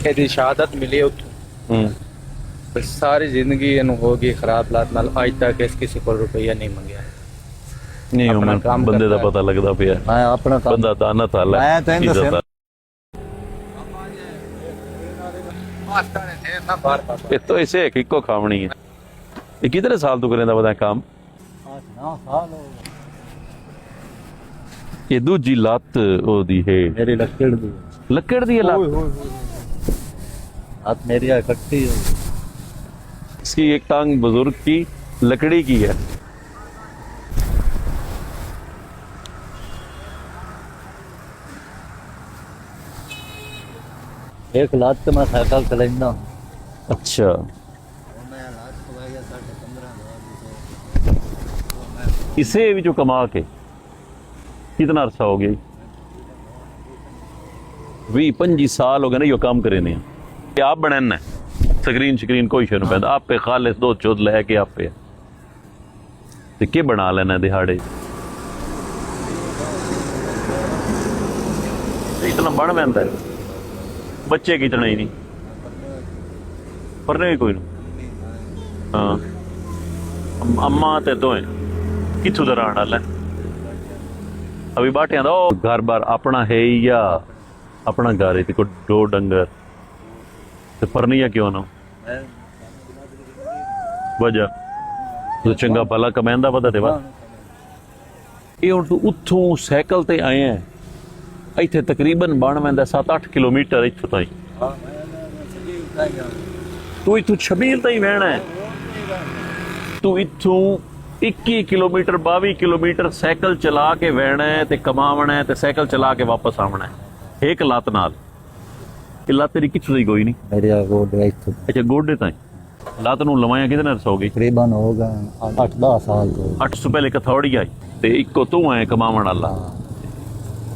ਇਹਦੀ ਸ਼ਹਾਦਤ ਮਿਲੀ ਉੱਥੋਂ। ਬਸ ਸਾਰੀ ਜ਼ਿੰਦਗੀ ਇਹਨੂੰ ਹੋ ਗਈ ਖਰਾਬ ਲਾਤ ਨਾਲ। ਅੱਜ ਤੱਕ ਇਸ ਕਿਸੇ ਕੋਲ ਰੁਪਈਆ ਨਹੀਂ ਮੰਗਿਆ। ਨਹੀਂ ਆਪਣਾ ਕੰਮ ਬੰਦੇ ਦਾ ਕਰਦਾ ਪਤਾ ਲੱਗਦਾ ਪਿਆ। ਮੈਂ ਆਪਣਾ ਕੰਮ ਬੰਦਾ ਦਾਨਾ ਤਾਲਾ ਮੈਂ ਤੈਨੂੰ ਦੱਸਿਆ ਇਹ ਤਾਂ ਇਸੇ ਇੱਕ ਇੱਕੋ ਖਾਵਣੀ ਹੈ। ਇਹ ਕਿਤਨੇ ਸਾਲ ਤੋਂ ਕਰੇਂਦਾ ਪਤਾ ਕੰਮ? 9 ਸਾਲ ਹੋ ਗਏ। ਇਹ ਦੂਜੀ ਲੱਤ ਉਹਦੀ ਹੈ ਮੇਰੀ ਲੱਕੜ ਦੀ ਲੱਕੜ ਦੀ ਹੈ ਲੱਤ। हाथ मेरी इकट्ठी है। इसकी एक टांग बुजुर्ग की लकड़ी की है। एक लात तो मैं साइकिल चलाइंदा। अच्छा इसे भी जो कमा के कितना अरसा हो गया? 20-25 साल हो गए ना यो काम करे ने। आप बनना ਸਕਰੀਨ ਸ਼ਕਰੀਨ ਕੋਈ ਸ਼ੇ ਨੂੰ ਪੈਂਦਾ ਆਪੇ ਖਾਲਿਸ ਦੋ ਚੁੱਦ ਲੈ ਕੇ ਆਪੇ ਤੇ ਕੀ ਬਣਾ ਲੈਣਾ ਦਿਹਾੜੇ ਇਤਨਾ ਬਣ ਪੈਂਦਾ ਬੱਚੇ ਕਿਤਨੇ ਹੀ ਨਹੀਂ ਪਰ ਨਹੀਂ ਕੋਈ ਨੂੰ ਹਾਂ ਅੰਮਾ ਤੇ ਦੋਏ ਕਿੱਥੋਂ ਦਾ ਰਹਿਣ ਵਾਲਾ ਅਭੀ ਬਾਟਿਆਂ ਦਾ ਉਹ ਘਰ ਬਾਰ ਆਪਣਾ ਹੈ ਜਾਂ ਆਪਣਾ ਘਰ ਹੈ ਤੇ ਕੋਈ ਦੋ ਡੰਗਰ ਤੇ ਪਰਨੀਆ ਕਿਉਂ ਨਾ ਵਜਾ ਤੂੰ ਚੰਗਾ ਭਲਾ ਕਮਾਂਦਾ ਪਤਾ ਤੇ ਵਾ ਇਹ ਹੁਣ ਤੂੰ ਉੱਥੋਂ ਸਾਈਕਲ ਤੇ ਆਇਆ ਇੱਥੇ ਤਕਰੀਬਨ ਬਣ ਪੈਂਦਾ 7-8 ਕਿਲੋਮੀਟਰ ਇੱਥੋਂ ਤਾਈਂ। ਤੂੰ ਇੱਥੋਂ ਛਬੀਲ ਤਾਈਂ ਵਹਿਣਾ ਹੈ। ਤੂੰ ਇੱਥੋਂ 21 ਕਿਲੋਮੀਟਰ 22 ਕਿਲੋਮੀਟਰ ਸਾਈਕਲ ਚਲਾ ਕੇ ਵਹਿਣਾ ਹੈ ਤੇ ਕਮਾਵਣਾ ਹੈ ਤੇ ਸਾਈਕਲ ਚਲਾ ਕੇ ਵਾਪਸ ਆਉਣਾ ਹੈ ਇੱਕ ਲੱਤ ਨਾਲ। ਇਹ ਲੱਤ ਤੇਰੀ ਕਿੱਥੋਂ ਦੀ ਕੋਈ ਨਹੀਂ? मेरे गोडे इत्थों ਅੱਛਾ ਗੋਡੇ ਤਾਈਂ ਲੱਤ ਨੂੰ ਲਵਾਇਆ ਕਿਹਦੇ ਨਾਲ ਸੌ ਗਈ? तकरीबन हो गए 8-10 साल हो गए। 800 ਪਹਿਲੇ ਕਥੌੜੀ ਆਈ ਤੇ ਇੱਕੋ ਤੂੰ ਐ ਕਮਾਵਣ ਵਾਲਾ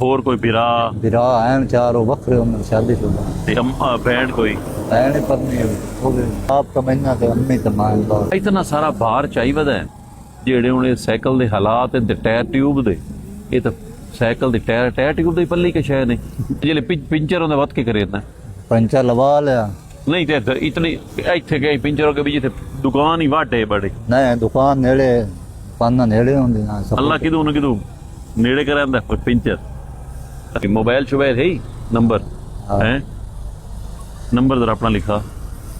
ਹੋਰ ਕੋਈ ਬਿਰਾ बिरा हैं चारों बखरे उन्होंने शादीशुदा ਤੇ ਭੈਣ ਕੋਈ बहने पर नहीं हो गए। आप कमाइना तो अम्मी कमाएं बाहर। ਇਤਨਾ ਸਾਰਾ ਭਾਰ ਚਾਹੀਦਾ ਹੈ ਜਿਹੜੇ ਹੁਣ ਇਹ ਸਾਈਕਲ ਦੇ ਹਾਲਾਤ ਤੇ ਟਾਇਰ ਟਿਊਬ ਦੇ ਇਹ ਤਾਂ ਸਾਈਕਲ ਦੇ ਟਾਇਰ ਟਿਊਬ ਦੇ ਪੱਲੀ ਕੇ ਸ਼ਾਇਦ ਨਹੀਂ ਜਿਹੜੇ ਪਿੰਚਰ ਉਹਦੇ ਵੱਧ ਕੇ ਕਰੇ ਤਾਂ पंचर लवा लिया ਨਹੀਂ ਤੇ ਇਤਨੀ ਇੱਥੇ ਗਏ ਪਿੰਚਰ ਹੋ ਕੇ ਵੀ ਜਿੱਥੇ ਦੁਕਾਨ ਹੀ ਵਾਢੇ ਬੜੇ नहीं दुकान नेड़े पाना नेड़े होंदी ना सब। ਅੱਲਾ ਕਿਦੋਂ ਨਾ ਕਿਦੋਂ ਨੇੜੇ ਕਰਾਂਦਾ ਕੋਈ ਪਿੰਚਰ ਮੋਬਾਈਲ ਸ਼ੁਬਾਇਲ ਹੈ ਹੀ ਨੰਬਰ ਹੈ ਨੰਬਰ ਜ਼ਰਾ ਆਪਣਾ ਲਿਖਾ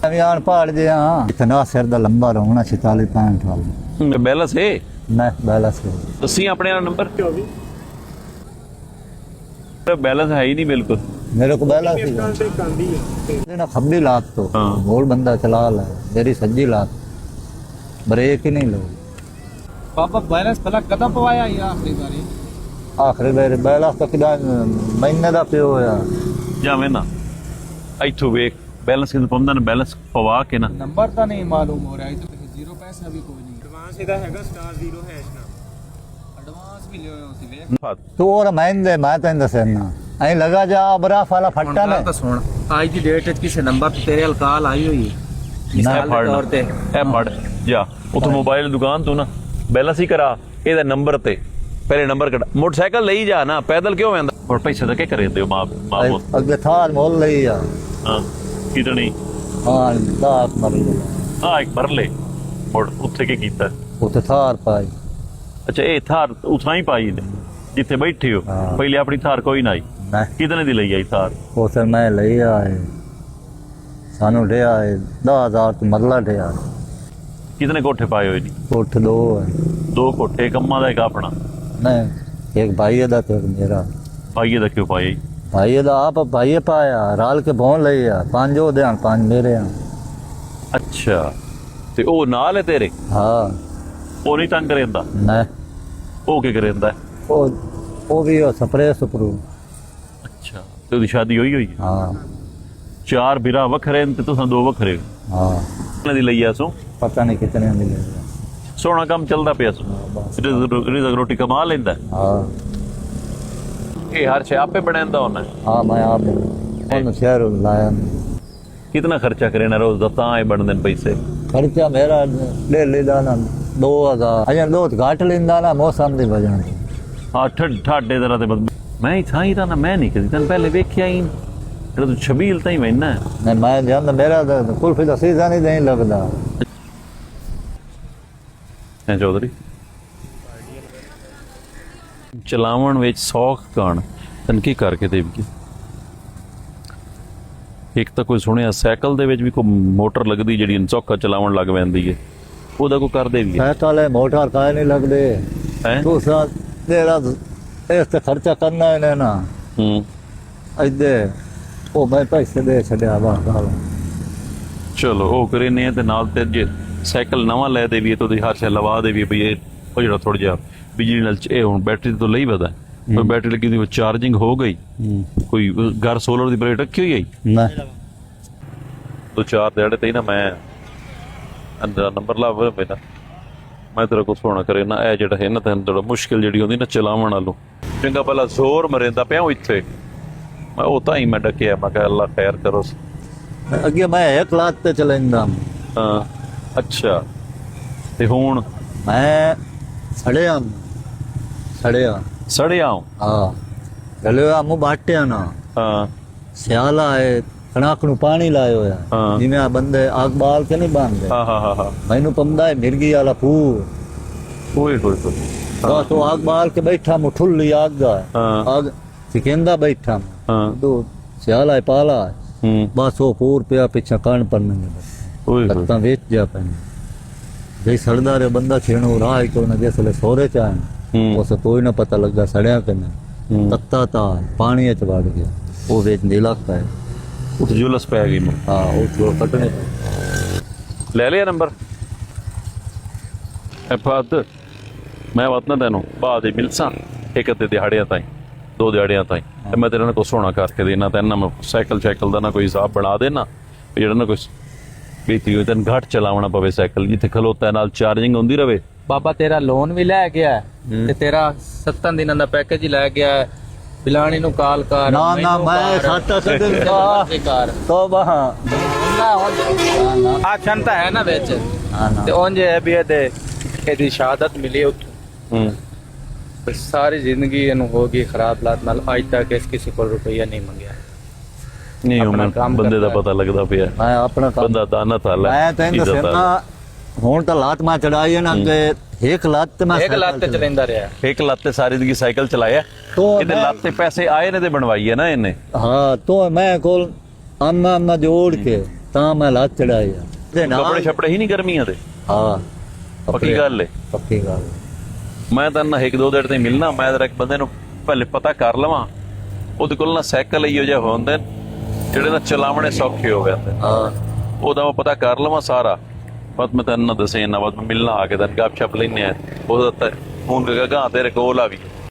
अभियान पहाड़ जे हां इतना सिर दा लंबा रहना 46-65 वाला ਬੈਲੈਂਸ ਹੈ नहीं बैलेंस है। ਤੁਸੀਂ ਆਪਣੇ ਨਾਲ ਨੰਬਰ बैलेंस है ही नहीं बिल्कुल। मेरे को बैलेंस ही ना खब्बी लात तो हाँ। बोल बंदा चला ला मेरी सज्जी लात ब्रेक ही नहीं लो। पापा बैलेंस भला कदा पवाया ये आखिरी बारी? आखिरी बार बैलेंस तो किदा महीने दा पियो होया जावे ना इथों वेख बैलेंस कितना पाਉਂਦਾ ਨਾ बैलेंस ਪਵਾ ਕੇ ਨਾ नंबर तो नहीं मालूम हो रहा है। तो 0 पैसा भी कोई नहीं। एडवांस ਇਹਦਾ ਹੈਗਾ *0 हैश ਨਾ एडवांस भी ਲਿਓ ਤੁਸੀਂ ਵੇਖ तू और महीने मैं तेन दसना ऐ लगा जा बराफ वाला फट्टा ना ਤਾਂ ਸੁਣ ਅੱਜ ਦੀ ਡੇਟ ਵਿੱਚ ਕਿਸੇ ਨੰਬਰ ਤੇ ਤੇਰੇ ਅਲਕਾਲ ਆਈ ਹੋਈ ਹੈ ਮਿਸਾਲ ਦੇ ਤੌਰ ਤੇ ਇਹ ਪੜ ਜਾ ਉਥੋਂ ਮੋਬਾਈਲ ਦੁਕਾਨ ਤੋਂ ਨਾ बैलेंस ही करा ਇਹਦਾ ਨੰਬਰ ਤੇ पहले नंबर कट मोटरसाइकिल ले ही जा ना पैदल क्यों वेंदा और पैसे तो क्या करे दे मां अगे थार मोल ले या हां कितनी हां दात मर ले हां एक भर ले और ਉੱਥੇ ਕੀ ਕੀਤਾ उते थार पाई। ਅੱਛਾ ਇਹ ਥਾਰ ਉਥਾਂ ਹੀ ਪਾਈ ਨੇ ਜਿੱਥੇ ਬੈਠੇ ਹੋ ਹਾਂ। ਪਹਿਲੇ ਆਪਣੀ ਥਾਰ ਕੋਈ ਨਾ ਆਈ नहीं ਕਿਤਨੇ ਦੀ ਲਈ ਆਈ ਥਾਰ उसे मैं ले आए सानू ले आए 10,000 तो मरला ले आए ਕਿਤਨੇ ਕੋਠੇ ਪਾਏ ਹੋਏ ਜੀ उठ दो है ਦੋ ਕੋਠੇ ਕੰਮਾਂ ਦਾ ਇੱਕ ਆਪਣਾ नहीं एक भाई दा तो एक मेरा ਪਾਈਏ ਦਾ ਕਿਉਂ ਪਾਏ भाई दा आप भाई पाया राल के भौन ले आ 5 ओ दे 5 मेरे हैं। ਅੱਛਾ ਤੇ ਉਹ ਨਾਲ ਹੈ ਤੇਰੇ हाँ ਉਹ ਨਹੀਂ ਤੰਗ ਕਰੇਂਦਾ नहीं ਉਹ ਕੀ ਕਰੇਂਦਾ वो भी हो स्प्रे स्प्रू ਅੱਛਾ ਤੇ ਉਹਦੀ ਸ਼ਾਦੀ ਹੋਈ ਹੋਈ ਹੈ हाँ ਚਾਰ ਬਿਰਾ ਵੱਖਰੇ ਨੇ ਤੇ ਤੁਸੀਂ ਦੋ ਵੱਖਰੇ ਹੋ हाँ ਉਹਨਾਂ ਦੀ ਲਈ ਆਸੋ पता नहीं कितने मिले। ਸੋਹਣਾ ਕੰਮ ਚੱਲਦਾ ਪਿਆ ਸੋ ਰਿਜ਼ਕ ਰੋਟੀ ਕਮਾ ਲੈਂਦਾ हाँ ਇਹ ਹਰ ਸ਼ੇ ਆਪੇ ਬਣਾਉਂਦਾ ਹੁੰਦਾ हाँ मैं आप शहर लाया कितना खर्चा करे ना रोज दस आए बनते पैसे खर्चा मेरा ले लेदा ना 2000 अजय दो घाट लेंदा ना मौसम दी वजह हाँ ठाडे तरह ते मैं ही था ही ना मैं नहीं कदी तन पहले वेख्या ही तेरा तो छबील ताई महीना है नहीं मैं जानता मेरा तो कुल्फी का सीजन ही नहीं लगता ਹੈ ਚੌਧਰੀ ਚਲਾਵਣ ਵਿੱਚ ਸੌਖ ਕਾਣ ਤਨ ਕੀ ਕਰਕੇ ਦੇਵੀਏ ਇੱਕ ਤਾਂ ਕੋਈ ਸੁਣਿਆ ਸਾਈਕਲ ਦੇ ਵਿੱਚ ਵੀ ਕੋਈ ਮੋਟਰ ਲੱਗਦੀ ਜਿਹੜੀ ਚੌਕਾ ਚਲਾਵਣ ਲੱਗ ਪੈਂਦੀ ਹੈ ਉਹਦਾ ਕੋਈ ਕਰ ਦੇਵੀਏ साइकिल है मोटर का नहीं लगते ਹੈ तू तेरा इस ते खर्चा करना है ना ਹੂੰ इधे वो मैं पैसे दे छड़िया बाहर ਚਲੋ ਉਹ ਕਰੇ ਨੇ ਤੇ ਨਾਲ ਤੇ ਜੇ ਸਾਈਕਲ ਨਵਾਂ ਲੈ ਦੇਵੀਏ ਤਾਂ ਉਹਦੀ ਹਰ ਸ਼ੈ ਲਵਾ ਦੇਵੀਏ ਵੀ ਇਹ ਉਹ ਜਿਹੜਾ ਥੋੜਾ ਜਿਹਾ ਬਿਜਲੀ ਨਾਲ ਇਹ ਹੁਣ ਬੈਟਰੀ ਤੋਂ ਲਈ ਵਦਾ ਕੋਈ ਬੈਟਰੀ ਲੱਗੀ ਦੀ ਚਾਰਜਿੰਗ ਹੋ ਗਈ ਕੋਈ ਘਰ ਸੋਲਰ ਦੀ ਪਲੇਟ ਰੱਖੀ ਹੋਈ ਹੈ ना ਤੋ ਚਾਰ ਦਿਹਾੜੇ ਤੇ ਹੀ ਨਾ ਮੈਂ ਅੰਦਰ ਨੰਬਰ ਲਾ ਪੈਣਾ ਮੈਂ ਤੇਰਾ ਕੁਛ ਹੋਣਾ ਕਰੇ ਨਾ ਇਹ ਜਿਹੜਾ ਹੈ ਨਾ ਤੈਨੂੰ ਥੋੜਾ ਮੁਸ਼ਕਿਲ ਜਿਹੜੀ ਹੁੰਦੀ ਨਾ ਚਲਾਵਣ ਵਾਲੂ ਚੰਗਾ ਪਹਿਲਾਂ ਜ਼ੋਰ ਮਰਿੰਦਾ ਪਿਆ ਇੱਥੇ ਮੈਂ ਉਹ ਤਾਂ ਹੀ ਮੈਂ ਡਕਿਆ ਮੈਂ ਕਿਹਾ ਅੱਲਾ ਖੈਰ ਕਰੋ अगे मैं एक लाख ते चलेंदा ਹਾਂ ਅੱਛਾ ਤੇ ਹੁਣ मैं सड़िया सड़िया ਸੜਿਆ हाँ चलिया मु बाटिया ना ਹਾਂ सियाला है कणक नु पानी लायो है हाँ। जिमें आ बंदे आग बाल के नहीं बांधते ਹਾਂ ਹਾਂ ਹਾਂ ਹਾਂ मैनू पमदा है मिर्गी वाला फूल ਓਏ ਹੋਏ ਹੋਏ बस वो आग बाल के बैठा मु ठुल्ली आग गा हाँ। आग सिकेंदा बैठा मैं। ਹਾਂ तो सियाला है पाला है ਹੂੰ बस वो पूर पिया पीछे कान पर नहीं ਓਏ ਹੋਏ लत्ता वेच जा पैन जे सड़दा रे बंदा छेणो राह को न जैसे सोरे चाहे हम्म। उसे कोई ना पता लगदा सड़या के नहीं हम्म। तत्ता था पानी च वड़ गया वो वेच नीलाका है ਉੱਥੇ ਜੁਲਸ ਪੈ ਗਈ ਮੈਂ हाँ वो जो कटने पे। ਲੈ ਲਿਆ ਨੰਬਰ ਫਾਦ ਮੈਂ ਵਤਨਾ ਤੈਨੂੰ ਬਾਅਦ ਹੀ ਮਿਲਸਾਂ ਇੱਕ ਅੱਧੇ ਦਿਹਾੜਿਆਂ ਤਾਈਂ 2 ਦਿਹਾੜਿਆਂ ਤਾਈਂ ਤੇ ਮੈਂ ਤੇਰੇ ਨਾਲ ਕੁਛ ਹੋਣਾ ਕਰਕੇ ਦੇਣਾ ਤੈਨੂੰ ਮੈਂ ਸਾਈਕਲ ਦਾ ਨਾ ਕੋਈ ਹਿਸਾਬ ਬਣਾ ਦੇਣਾ ਵੀ ਜਿਹੜਾ ਨਾ ਕੋਈ ਬੀਤੀ ਹੋਈ ਤੈਨੂੰ ਘੱਟ ਚਲਾਉਣਾ ਪਵੇ ਸਾਈਕਲ ਜਿੱਥੇ ਖਲੋਤਾ ਨਾਲ ਚਾਰਜਿੰਗ ਹੁੰਦੀ ਰਵੇ ਬਾਬਾ ਤੇਰਾ ਲੋਨ ਵੀ ਲੈ ਗਿਆ ਹੈ ਤੇ ਤੇਰਾ 7 ਦਿਨਾਂ ਦਾ ਪੈਕੇਜ ਹੀ ਲੈ ਗਿਆ ਹੈ। ਬਿਲਾਣੀ ਨੂੰ ਕਾਲ ਕਰ ना ना ਮੈਨੂੰ मैं ਕਰ, खाता से दिन ਜਿੱਥੇ का ਮਰਜ਼ੀ ਕਰ तो वहाँ ਆ ਛੰਤਾ ਹੈ ਨਾ ਵਿੱਚ हाँ ना ਤੇ ਉਂਝ ਹੈ ਵੀ ਇਹਦੀ ਸ਼ਹਾਦਤ ਮਿਲੀ ਉੱਥੋਂ ਹੂੰ ਤੇ ਸਾਰੀ ਜ਼ਿੰਦਗੀ ਇਹਨੂੰ ਹੋ ਗਈ ਖਰਾਬ ਲਾਤ ਨਾਲ ਅੱਜ ਤੱਕ ਇਸ ਕਿਸੇ ਕੋਲ ਰੁਪਈਆ ਨਹੀਂ ਮੰਗਿਆ ਨਹੀਂ ਆਪਣਾ ਹੁਣ ਕੰਮ ਬੰਦੇ ਦਾ ਕਰਦਾ ਪਤਾ ਲੱਗਦਾ ਪਿਆ मैं अपना काम ਬੰਦਾ ਦਾਨਾ ਤਾਲਾ मैं तेन दसना ਹੁਣ ਤਾਂ ਲਾਤ ਮੈਂ ਚੜਾਈ ਹੈ ਨਾ ਕਿ ਇੱਕ ਲੱਤ ਤੇ ਮੈਂ ਇੱਕ ਲੱਤ ਤੇ ਚਲਾਉਂਦਾ ਰਿਹਾ ਇੱਕ ਲੱਤ ਤੇ ਸਾਰੀ ਦੀ ਸਾਈਕਲ ਚਲਾਇਆ तो ਇਹਦੇ मैं- ਲੱਤ ਤੇ ਪੈਸੇ ਆਏ ਨੇ ਤੇ ਬਣਵਾਈ ਹੈ ਨਾ ਇਹਨੇ हाँ तो मैं कोल आमा जोड़ के ता मैं लात चढ़ाई है ते नाल- ਕੱਪੜੇ ਛਪੜੇ ਹੀ ਨਹੀਂ ਗਰਮੀਆਂ ਦੇ हाँ ਪੱਕੀ ਗੱਲ ਏ पक्की गल ਮੈਂ ਤਾਂ ਨਾ ਇੱਕ ਦੋ ਦਿਨ ਤੇ ਮਿਲਣਾ ਮੈਂ ਤਾਂ ਇੱਕ ਬੰਦੇ ਨੂੰ ਪਹਿਲੇ ਪਤਾ ਕਰ ਲਵਾਂ ਉਹਦੇ ਕੋਲ ਨਾ ਸਾਈਕਲ ਇਹੋ ਜਿਹਾ ਹੁੰਦੇ ਨੇ ਜਿਹੜੇ ਨਾ ਚਲਾਵਣੇ ਸੌਖੇ ਹੋ ਜਾਂਦੇ हाँ ਉਹਦਾ ਮੈਂ ਪਤਾ ਕਰ ਲਵਾਂ ਸਾਰਾ ਬਾਅਦ ਮੈਂ ਤੈਨੂੰ ਨਾ ਦੱਸੇ ਨਾ ਬਾਅਦ ਮੈਂ ਮਿਲਣਾ ਆ ਕੇ ਤੈਨੂੰ ਗੱਪ ਛਪ ਲੈਨੇ ਆ ਉਹਦਾ ਤਾਂ ਹੁਣ ਗਾਂ ਤੇਰੇ ਕੋਲ ਆ ਵੀ